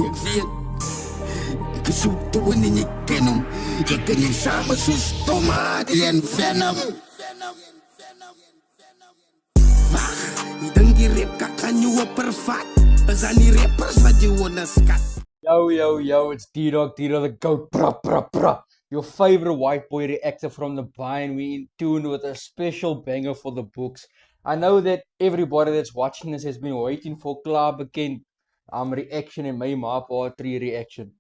Ek weet, ek is so toe en jy ken hom. Ek en jy samen so stom, Hardy en Venom. Wag, jy dink die rap kan jou oppervat. Is aan die rappers wat jy onderskat. Yo, it's D-Dog the GOAT, pra. Your favorite white boy reactor from the Bayern. We in tune with a special banger for the books. I know that everybody that's watching this has been waiting for Klaar Bekend reaction and my Part 3 reaction.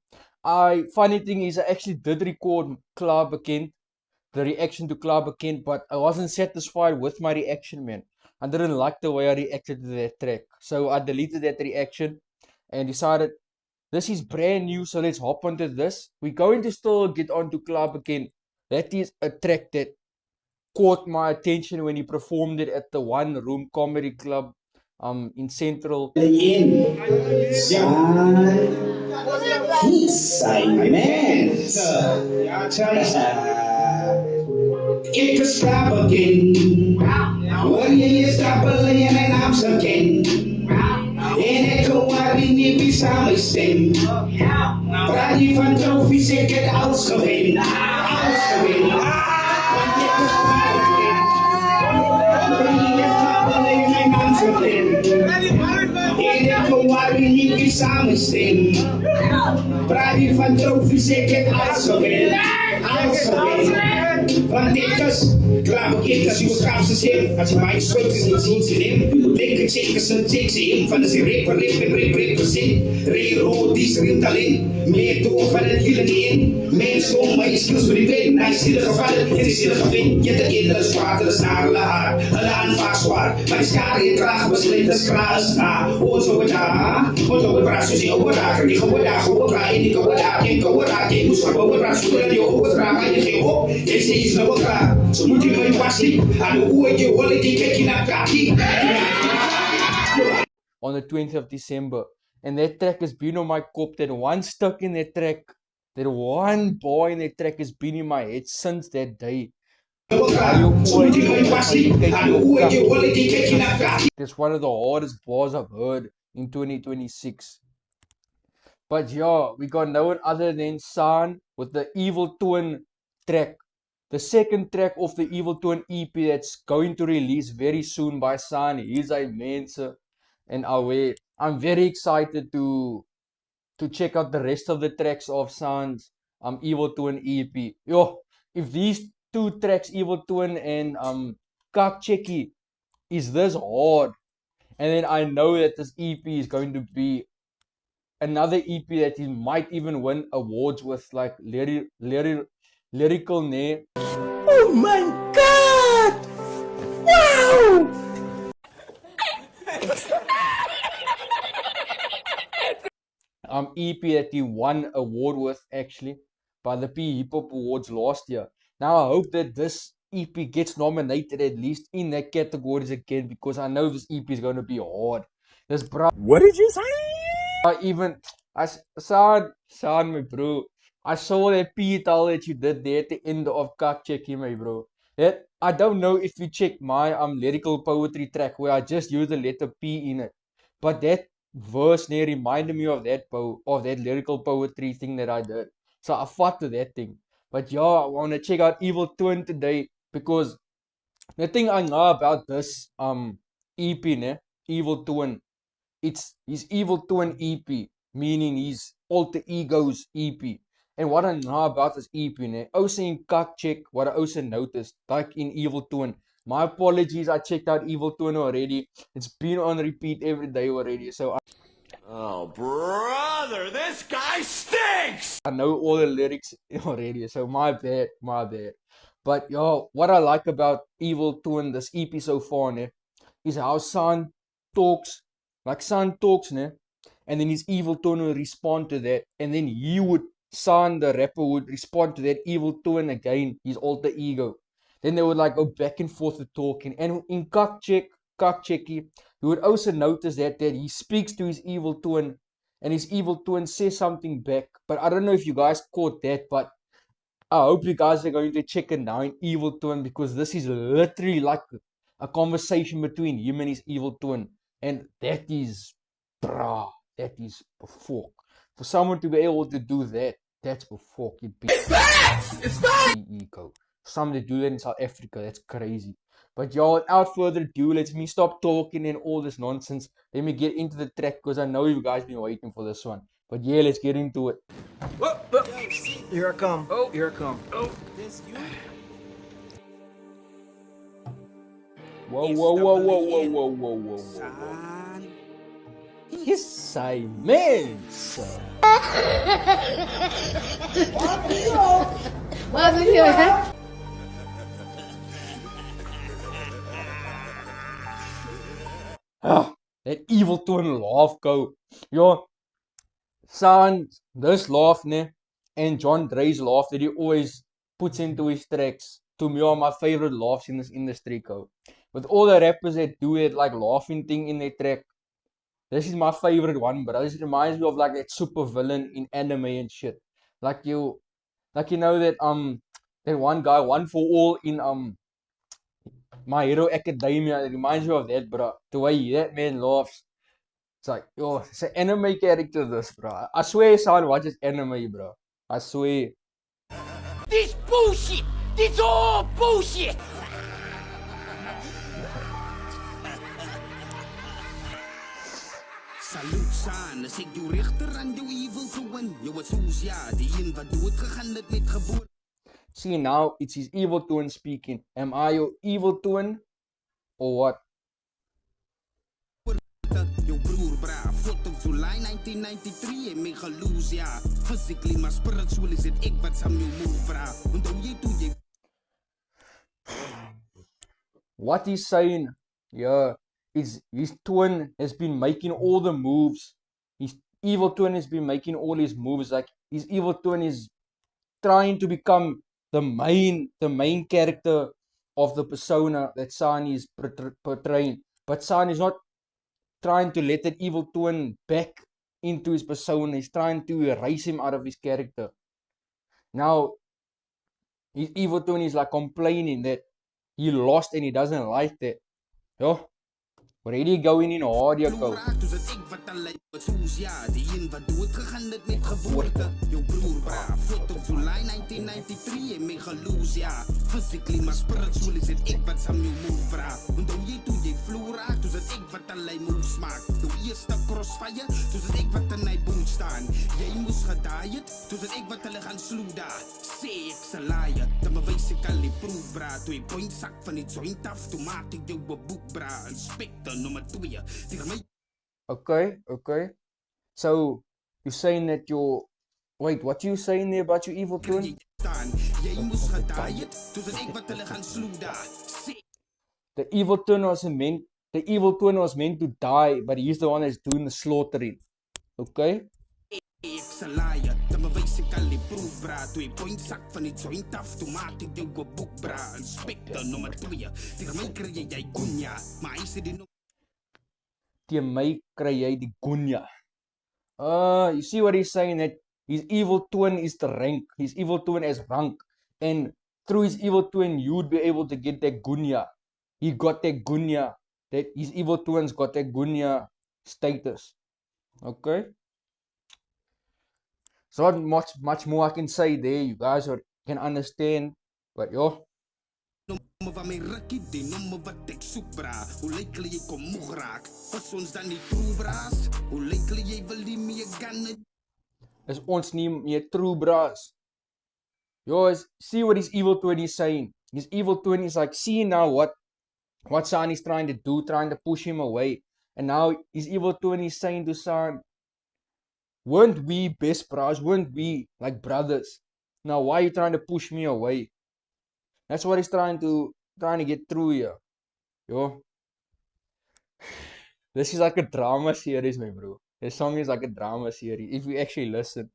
Funny thing is I actually did record Klaar Bekend, the reaction to Klaar Bekend, but I wasn't satisfied with my reaction, man. I didn't like the way I reacted to that track. So I deleted that reaction and decided this is brand new, so let's hop onto this. We're going to still get onto Klaar Bekend. That is a track that caught my attention when he performed it at the One Room Comedy Club in Central. Ik slaap again. Wanneer je stappen alleen en afzakken. En ik hoor niet wie samen stem. Praat je van trofies, ik heb alles gewin. Alles gewin. Want ik slaap again. Wanneer je stappen alleen en afzakken. En ik hoor niet wie samen stem. Praat je van trofies, ik heb alles gewin. Alles gewin. Want dit is Klaar Bekend als je schaamste zin. Als je mij schuldig is niet zien ze nemen. Je moet denken, checken, zijn check ze in. Van de zin rip verzin. Rero, die schreeuwt alleen. Meer door van het hele in. Mensen om mij skills voor die win. Hij is zielig gevallen, het is zielig gewin. Je te kinderen zwaar, de snaren haar. Hulle aanvaar zwaar. Maar die scharen je kraag besleed als kraas. Ozo het daar. Ozo het braas, dus je over daar. Die gewoon daar, gewoon daar. En die gewoon daar. En gewoon daar. Je moest gewoon braas. Zodat je over daar. Maar je ging op. Je zei iets nog klaar. Zo moet je nooit passie. Aan hoe je holiday kijk je naar kaki. On the 20th of December. And that track has been on my cop. That one stuck in that track. That one boy in that track has been in my head since that day. That's one of the hardest bars I've heard in 2026. But yeah, we got no one other than San with the Evil Twin track. The second track of the Evil Twin EP that's going to release very soon by San. He's immense and aware. I'm very excited to check out the rest of the tracks of San's Evil Twin EP. Yo, if these two tracks, Evil Twin and Kak Cheki, is this hard, and then I know that this EP is going to be another EP that he might even win awards with, like lyrical ne. Oh my God! Wow! EP that he won award with actually by the P Hip Hop Awards last year. Now I hope that this EP gets nominated at least in that categories again, because I know this EP is going to be hard. This bro. What did you say? San, my bro. I saw that P-tal that you did there at the end of Kak Cheki, my bro. That I don't know if you check my lyrical poetry track where I just used the letter P in it, but that verse there reminded me of that lyrical poetry thing that I did. So I fought to that thing. But yeah, I want to check out Evil Twin today, because the thing I know about this EP, ne, Evil Twin, it's his Evil Twin EP, meaning his alter egos EP. And what I know about this EP, ne, also in Kak Check, what I also noticed, like in Evil Twin. My apologies, I checked out Evil Twin already. It's been on repeat every day already, so oh, brother, this guy stinks! I know all the lyrics already, so my bad. But yo, what I like about Evil Twin, this EP so far, ne, is how San talks, ne, and then his Evil Twin will respond to that, and then San the rapper would respond to that Evil Twin again, his alter ego. Then they would like go back and forth with talking. And in Kak Cheki, you would also notice that he speaks to his Evil Twin, and his Evil Twin says something back. But I don't know if you guys caught that, but I hope you guys are going to check it now in Evil Twin, because this is literally like a conversation between him and his Evil Twin. And that is, that is before. For someone to be able to do that, that's before you beat. It's ego. For someone to do that in South Africa, that's crazy. But y'all, without further ado, let me stop talking and all this nonsense. Let me get into the track because I know you guys been waiting for this one. But yeah, let's get into it. Here I come. Oh. Here I come. Oh. Whoa. Yes, Simon. Wat doe je, hè? That evil twin laugh go. Yo, son, this laugh, ne? And John Dre's laugh that he always puts into his tracks. To me, are my favorite laughs in this industry, go. With all the rappers that do it, like laughing thing in their track. This is my favorite one, bro. This reminds me of like that super villain in anime and shit. Like you know that that one guy, One for All in My Hero Academia. It reminds me of that, bro. The way that man laughs. It's like, yo, it's an anime character, this, bro. I swear someone watches anime, bro. I swear. This bullshit! This all bullshit! Salute son, as ek jou regter aan jou evil twin. Jou was soos ja, die een wat doodgegaan het met geboorte. See, now it's his evil twin speaking. Am I your evil twin? Or what? Jou broer bra, 4 July 1993 en my geloos ja. Physically maar spiritually is dit ek wat saam jou move bra. Onthou jy toe jy What he's saying, yeah, is his twin has been making all the moves. His evil twin has been making all his moves. Like his evil twin is trying to become the main character of the persona that San is portraying. But San is not trying to let that evil twin back into his persona. He's trying to erase him out of his character. Now, his evil twin is like complaining that he lost and he doesn't like that. Yo, already going in hard, yo. Dus het ek wat al wat soos ja, die een wat doodgegaan het met geboorte. Jou broer bra, 4 July 1993 en my geloos ja. Physically maar spiritually is dit ek wat saam jou move bra. Onthou jy toe jy vloer raak, dus het ek wat al moves maak. Jou eerste crossfire, dus het ek wat in hy boom staan. Jy moes gedaai het, dus het ek wat hulle gaan sloe daar. Sê ek se laie, dan bewys ek al die proef bra. Toe jy point sak van die joint af, toe maak ek jou 'n boek bra. Inspector nummer 2, die my Okay. So, you're saying that you're... Wait, what you saying there about your evil twin? Jy moes gedaai het, toe dit ek wat hulle gaan sloe daar. The evil twin was meant to die, but he's the one that's doing the slaughtering. Okay? Ek se laie, dan bewys ek al die proef bra. Toe jy point sak van die joint af, toe maak ek jou 'n boek bra. Inspector nummer 2, die my kry jy gunja, maar hy sê die Teen my kry jy die gunya. You see what he's saying, that his evil twin is the rank. His evil twin is rank. And through his evil twin, you'd be able to get that gunya. He got that gunya. That his evil twins got that gunya status. Okay? So not much more I can say there. You guys can understand. But yo. Nomme van my rukkie, die nomme wat ek soek bra. Hoe lyk jy kom moeg raak? Was ons dan nie true braas? Hoe lyk jy wil nie meer gaan? Is ons nie meer true braas? Yo, see what his evil twin is saying. His evil twin is like, see now what San is trying to do, trying to push him away. And now his evil twin is saying to San, weren't we best bras? Weren't we like brothers? Now why are you trying to push me away? That's what he's trying to get through here. Yo. This is like a drama series, my bro. This song is like a drama series. If you actually listen,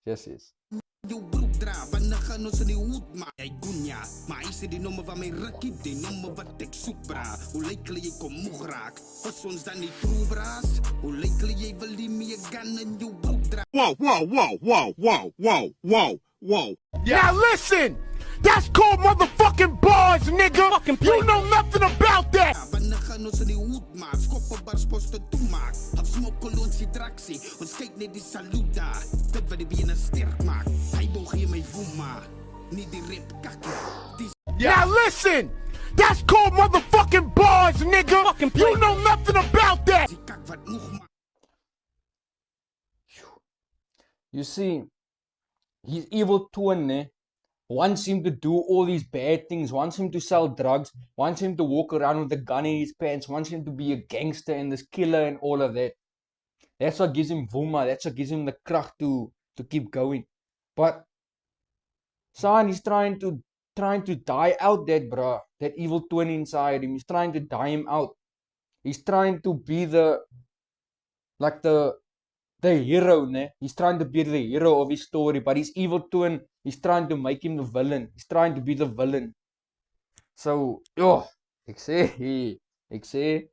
just is. Jou broek dra, wanneer gaan ons in die hoed maak? Jy gunja, maar hy sê die nomme van my rukkie, die nomme wat ek soek bra. Hoe lyk jy kom moeg raak? Was ons dan nie true braas? Hoe lyk jy wil nie meer gaan in jou broek dra? Whoa. Now listen! That's called motherfucking bars, nigga! You know nothing about that! Wanneer gaan van ons in die hoed maak. Skoppe bars poste toemaak. Op smokkel ons die traksie. Ons kyk net die saluut daar. Dit wat die bene sterk maak. Hy boog hier my woema. Nie die rip kakkie. Die Now listen! That's called motherfucking bars, nigga! You know nothing about that! kak wat moeg maak. You see, his evil twin wants him to do all these bad things, wants him to sell drugs, wants him to walk around with a gun in his pants, wants him to be a gangster and this killer and all of that. That's what gives him Vuma, that's what gives him the krach to keep going. But San is trying to die out that evil twin inside him. He's trying to die him out. He's trying to be the hero, ne? He's trying to be the hero of his story, but his evil twin is trying to make him the villain. He's trying to be the villain. So, ek sê.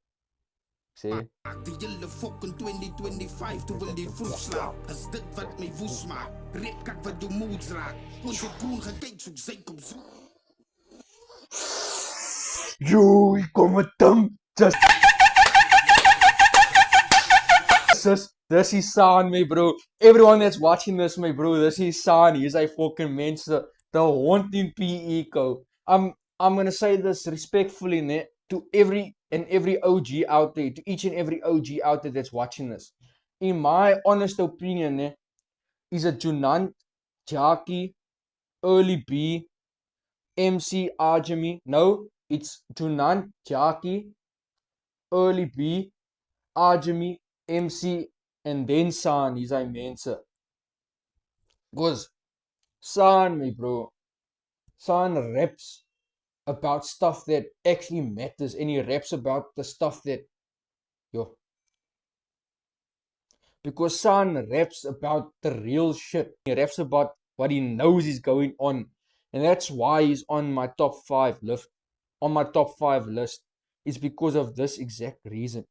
Die hele fucking 2025 toe wil die vroeg slaap. Is dit wat my woes maak? Rip kak wat jou moods raak. Ons het groen gekyk soek syk op zoek. Yo, hier kom het ding. This is San, my bro. Everyone that's watching this, my bro, this is San. He's a fucking mense. The haunting PE co. I'm gonna say this respectfully, ne, to every OG out there, to each and every OG out there that's watching this. In my honest opinion, ne, is a Junant, Jackie, Early B, MC Ajami. No, it's Junant, Jackie, Early B, Ajami, MC, and then San is a mense. Because San, my bro, San raps about stuff that actually matters, and he raps about the stuff that, because San raps about the real shit. He raps about what he knows is going on, and that's why he's on my top 5 list. On my top 5 list is because of this exact reason.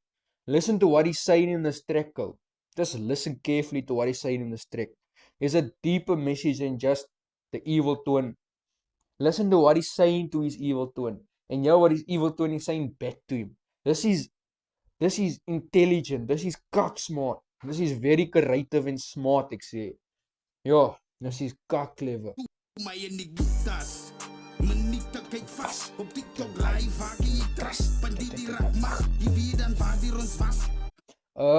Listen to what he's saying in this track, go. Just listen carefully to what he's saying in this track. There's a deeper message than just the evil twin. Listen to what he's saying to his evil twin. And hear what his evil twin is saying back to him. This is intelligent. This is cock smart. This is very creative and smart, ek sê. Ja, this is cock clever. My in die boetas. Minute kyk vas. Op TikTok live haak jy trust. Pandit die rap mag. Jy weet dan waar die ons was.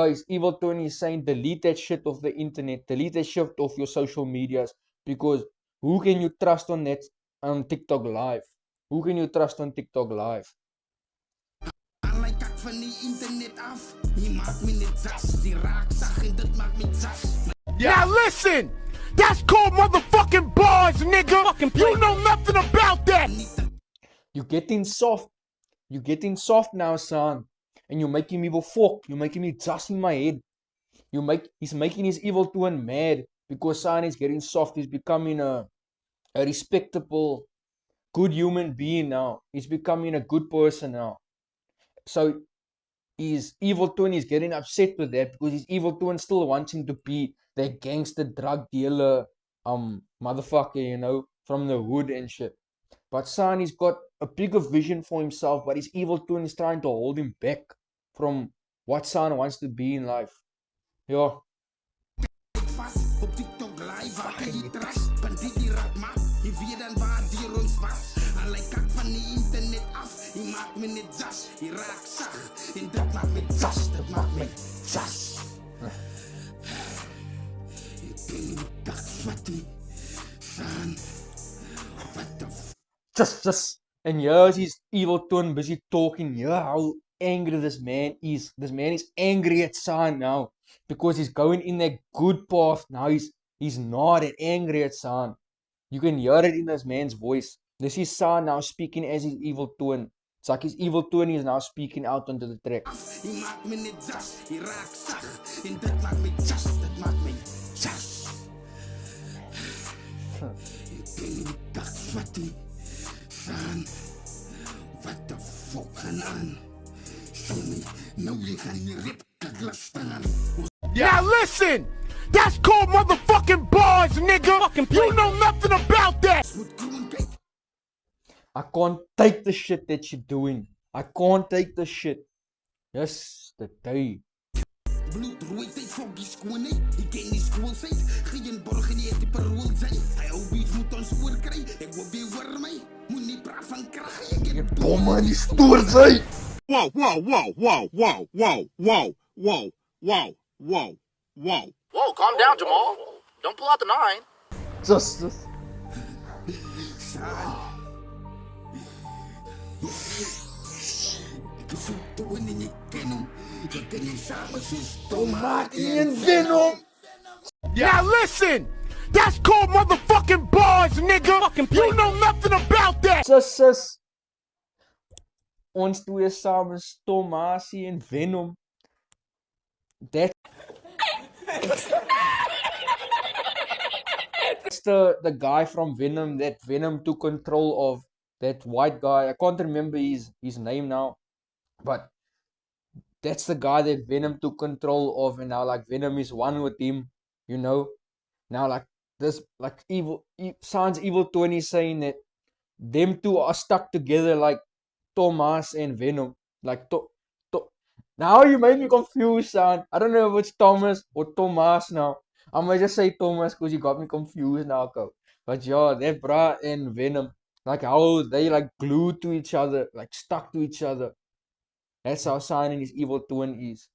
His evil twin is saying delete that shit off the internet. Delete that shit off your social medias. Because who can you trust on that TikTok live? Who can you trust on TikTok live? Allerlei kak van die internet af. Jy maak my net jas. Die raak sag en dit maak my jas. Now listen! That's called motherfucking bars, nigga! You know nothing about that! You're getting soft. You're getting soft now, son. And you're making me fuck. You're making me just in my head. He's making his evil twin mad. Because son is getting soft. He's becoming a respectable, good human being now. He's becoming a good person now. So his evil twin is getting upset with that because his evil twin still wants him to be that gangster drug dealer motherfucker, from the hood and shit. But son, he's got a bigger vision for himself, but his evil twin is trying to hold him back from what son wants to be in life. Yeah. Op TikTok live haak jy trust. Pandit die rap mag. Jy weet dan waar die ons was. Allerlei kak van die internet af. Jy maak my net jas. Jy raak sag. En dit maak my jas. Dit maak my jas. Ek ben nie kak wat nie. San. What the f... Just. And here's his evil twin busy talking. Yeah, how angry this man is. This man is angry at son now. Because he's going in that good path. Now he's not that angry at son. You can hear it in this man's voice. This is son now speaking as his evil twin. It's like his evil twin is now speaking out onto the track. Jy maak my net jas. Jy raak sag. En dit maak my jas. Dit maak my jas. Ek ben nie kak wat nie. San. What the fuck gaan aan? Sê my, nou jy gaan nie rip kak laat staan. Now listen! That's called motherfucking bars, nigga! You know nothing about that! Moet groen kyk. I can't take the shit that you're doing. I can't take the shit. Yesterday. Bloedrooi tyd foggie skoon hy. Hy ken die skoolsyd. Geen borg en jy het die parool sy. Hy hou beef moet ons oorkry. Ek wil weer hoor my. Moenie praat van krag. Ek het Domme in die stoor sy. Whoa, whoa, whoa, whoa, whoa, whoa, whoa, whoa, whoa, whoa, whoa. Whoa, calm down, Jamal. Don't pull out the 9. Just. saan. Ek is so toe en jy ken hom. Ek ken jy samen soos tomatie en venom. Now listen! That's called motherfucking bars, nigga! You know nothing about that! Sus. Ons twee saam is Tomasie en Venom. That's the guy from Venom that Venom took control of. That white guy. I can't remember his name now. But that's the guy that Venom took control of, and now like Venom is one with him, you know. Now like this like Sans Evil 20 saying that them two are stuck together like Thomas and Venom. Like now you made me confused, son. I don't know if it's Thomas or Thomas now. I might just say Thomas because you got me confused now, Ko. But yeah, that bra and Venom, like how they like glued to each other, like stuck to each other. That's how San in his evil twin is.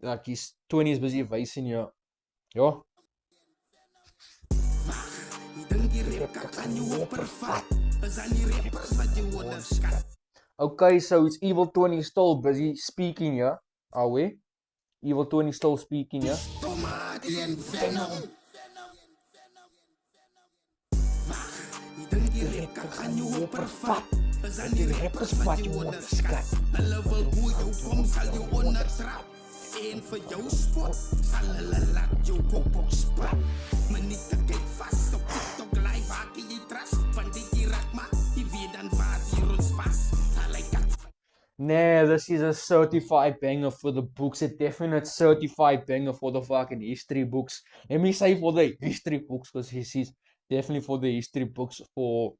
Like his twin is busy facing here. Yo. Okay, so it's evil twin is still busy speaking here. Are we? Evil twin is still speaking here. Hulle wil hoe jou kom sal jou ondertrap. En vir jou spot sal hulle laat jou kop spat. Maar nie te kyk vas op TikTok live haak jy trust. Want dit raak maar, jy weet dan waar hier ons was. Nah, this is a certified banger for the books. A definite certified banger for the fucking history books. Let me say for the history books because this is definitely for the history books for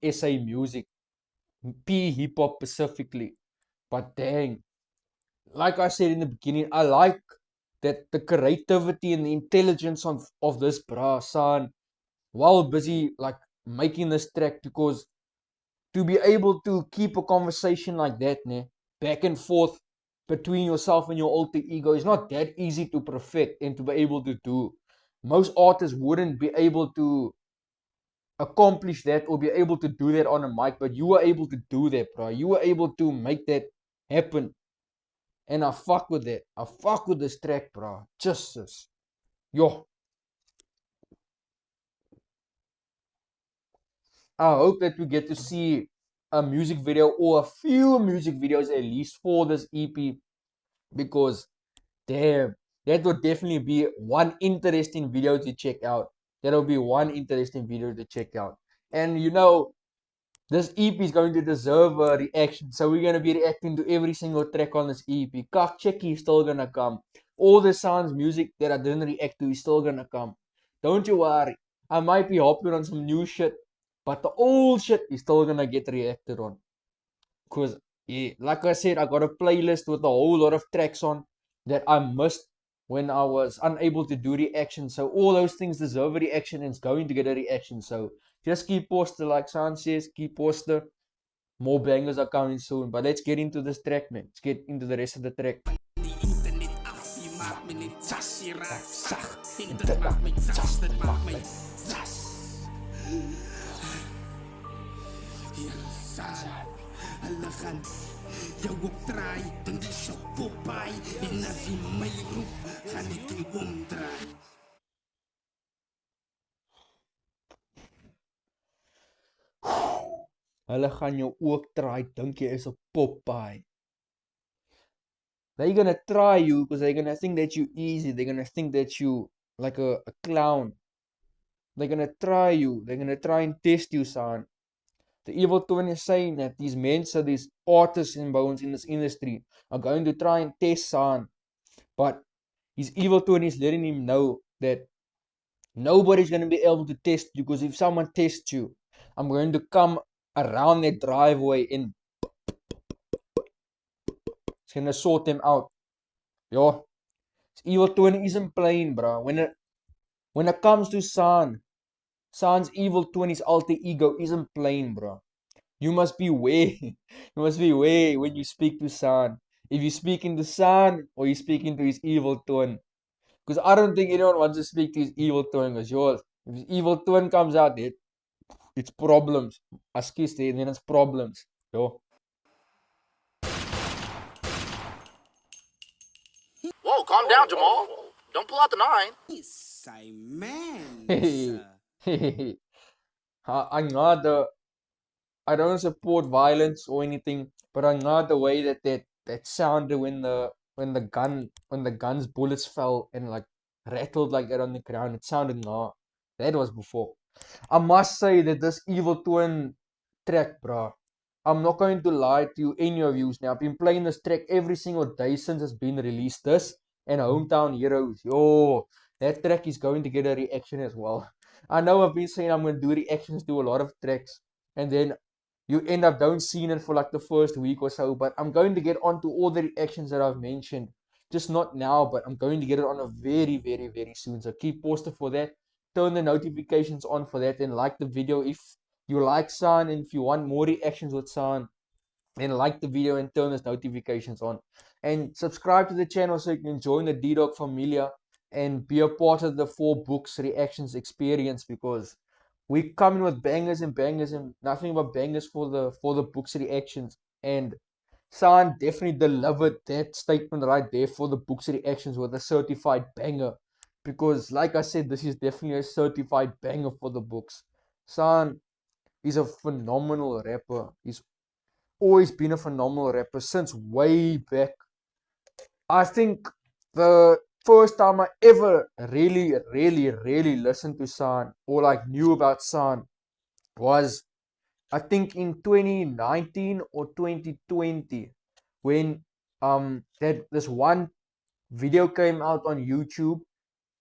SA music. P hip hop specifically. But dang, like I said in the beginning, I like that the creativity and the intelligence of this bra son while busy like making this track, because to be able to keep a conversation like that, back and forth between yourself and your alter ego is not that easy to perfect and to be able to do. Most artists wouldn't be able to accomplish that or be able to do that on a mic, but you were able to do that, bro. You were able to make that happen. And I fuck with that. I fuck with this track, bro. Justice. Yo. I hope that we get to see a music video or a few music videos at least for this EP, because damn, that would definitely be one interesting video to check out. That'll be one interesting video to check out. And you know, this EP is going to deserve a reaction. So we're going to be reacting to every single track on this EP. Kak Checky is still going to come. All the sounds, music that I didn't react to is still going to come. Don't you worry. I might be hopping on some new shit, but the old shit is still going to get reacted on. Because, yeah, like I said, I got a playlist with a whole lot of tracks on that I missed when I was unable to do reaction. So all those things deserve a reaction and it's going to get a reaction. So just keep posted, like San says, keep posted. More bangers are coming soon. But let's get into this track, man. Let's get into the rest of the track. Hulle gaan jou opdraai, dink jy so Popeye. En as jy my roep, gaan ek jou omdraai. Hulle gaan jou ook try, dink jy is 'n Popeye. They're gonna try you because they're gonna think that you easy. They're gonna think that you like a clown. They're gonna try you. They're gonna try and test you, son. The evil twin is saying that these men, so these artists and bones in this industry are going to try and test San. But his evil twin is letting him know that nobody's going to be able to test you, because if someone tests you, I'm going to come around that driveway and gonna sort them out. Yo, Evil Twin isn't playing, bro. When it comes to San's Evil Twin, his alter ego isn't playing, bro. You must be way, you must be way when you speak to San. If you're speaking to San or you're speaking to his Evil Twin. Because I don't think anyone wants to speak to his Evil Twin. Because yours, if his Evil Twin comes out, it's problems. As kies, then it's problems. Yo. Whoa, calm down, Jamal. Don't pull out the 9. Simon. I don't support violence or anything, but I know the way that sounded when the gun's bullets fell and like rattled like that on the ground. It sounded nah. That was before. I must say that this Evil Twin track, bro. I'm not going to lie to you, any of you now. I've been playing this track every single day since it's been released. This and Hometown Heroes. Yo, that track is going to get a reaction as well. I know I've been saying I'm going to do reactions to a lot of tracks, and then you end up don't seeing it for like the first week or so, but I'm going to get onto all the reactions that I've mentioned. Just not now, but I'm going to get it on a very, very, very soon. So keep posted for that. Turn the notifications on for that and like the video if you like San, and if you want more reactions with San, then like the video and turn those notifications on. And subscribe to the channel so you can join the D-Dog Familia and be a part of the 4 books reactions experience, because we coming with bangers and nothing but bangers for the books reactions. And San definitely delivered that statement right there for the books reactions with a certified banger. Because like I said, this is definitely a certified banger for the books. San is a phenomenal rapper. He's always been a phenomenal rapper since way back. I think the first time I ever really listened to San or like knew about San was, I think, in 2019 or 2020 when this one video came out on YouTube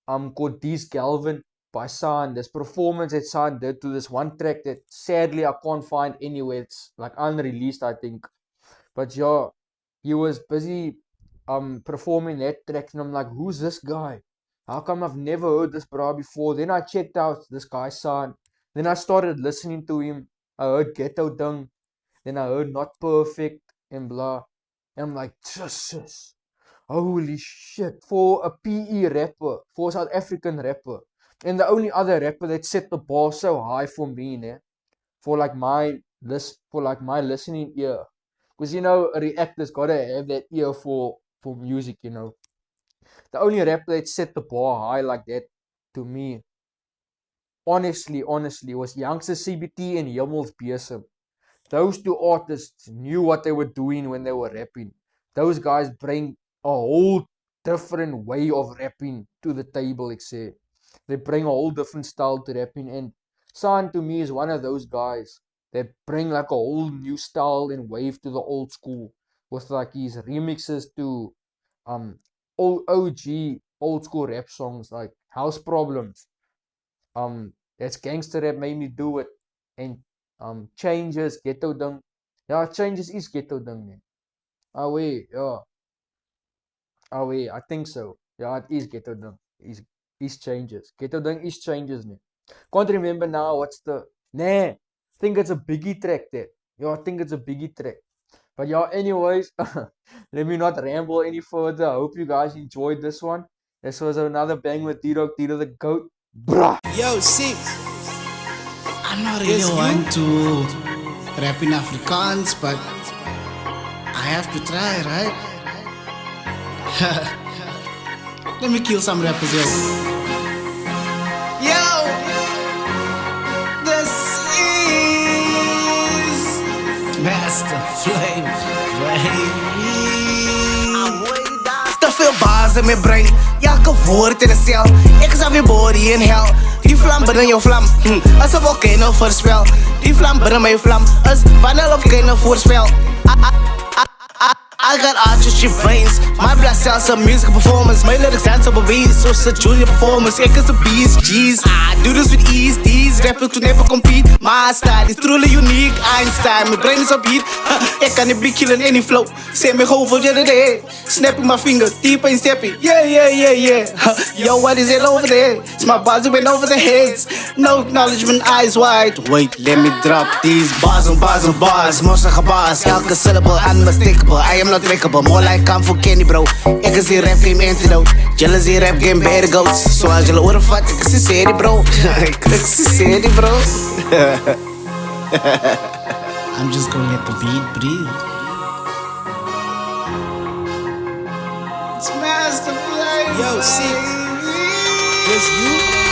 called Deez Galvin by San. This performance that San did to this one track that sadly I can't find anywhere. It's like unreleased, I think. But yeah, he was busy performing that track, and I'm like, who's this guy? How come I've never heard this bro before? Then I checked out this guy San. Then I started listening to him. I heard Ghetto Dung. Then I heard Not Perfect and blah. And I'm like, Jesus. Holy shit. For a PE rapper, for a South African rapper, and the only other rapper that set the bar so high for me, for like my listening ear. Because you know, a reactor's gotta have that ear for music, you know. The only rapper that set the bar high like that to me, honestly, was Youngster CBT and Yemmels Besem. Those 2 artists knew what they were doing when they were rapping. Those guys bring a whole different way of rapping to the table, except they bring a whole different style to rapping. And San to me is one of those guys that bring like a whole new style and wave to the old school with like his remixes to old school rap songs like House Problems. That's Gangster Rap Made Me Do It, and Changes, Ghetto Dung. Yeah, Changes is Ghetto Dung, man. Ah wait, yeah. Ah wait, I think so. Yeah, it is Ghetto Dung. Is Changes. Ghetto Dung is Changes, man. Can't remember now what's the... Nah, I think it's a Biggie track there. Yeah, I think it's a Biggie track. But yeah, anyways, let me not ramble any further. I hope you guys enjoyed this one. This was another bang with D-Dog, D-Dog the GOAT. Bruh. Yo, Six. I'm not really one to rap in Afrikaans, but I have to try, right? Let me kill some rappers, yo. Yo! This is Master Flavor, Te veel baas in mijn brein, elke woord in een cel. Ik zag weer body in hell. Die vlam binnen jouw vlam, als een volcano voorspel. Die vlam binnen mijn vlam, als wanneer op geen voorspel. I got artistry brains. My blood cells are musical performance. My lyrics dance up a beat, so it's a Julia performance. Yeah, cause the bees, G's. I do this with ease. These rappers could never compete. My style is truly unique. Einstein, my brain is a beat. I can't be killing any flow. Say me home for the other day. Snapping my fingers, deep and stepping. Yeah. Yo, what is it over there? It's my bars went over the heads. No acknowledgement, eyes wide. Wait, let me drop these bars on bars on bars. Mossige bars, elke syllable unmistakable. I am not breakable, more like Kung Fu Kenny, bro. Ik is die rap game antidote. Jullie is die rap game bear goats. Zoals jullie horen vat, ik is die serie, bro. Ik is die serie, bro. I'm just gonna let the beat breathe. It's Master Flavor. Yo, see, it's you.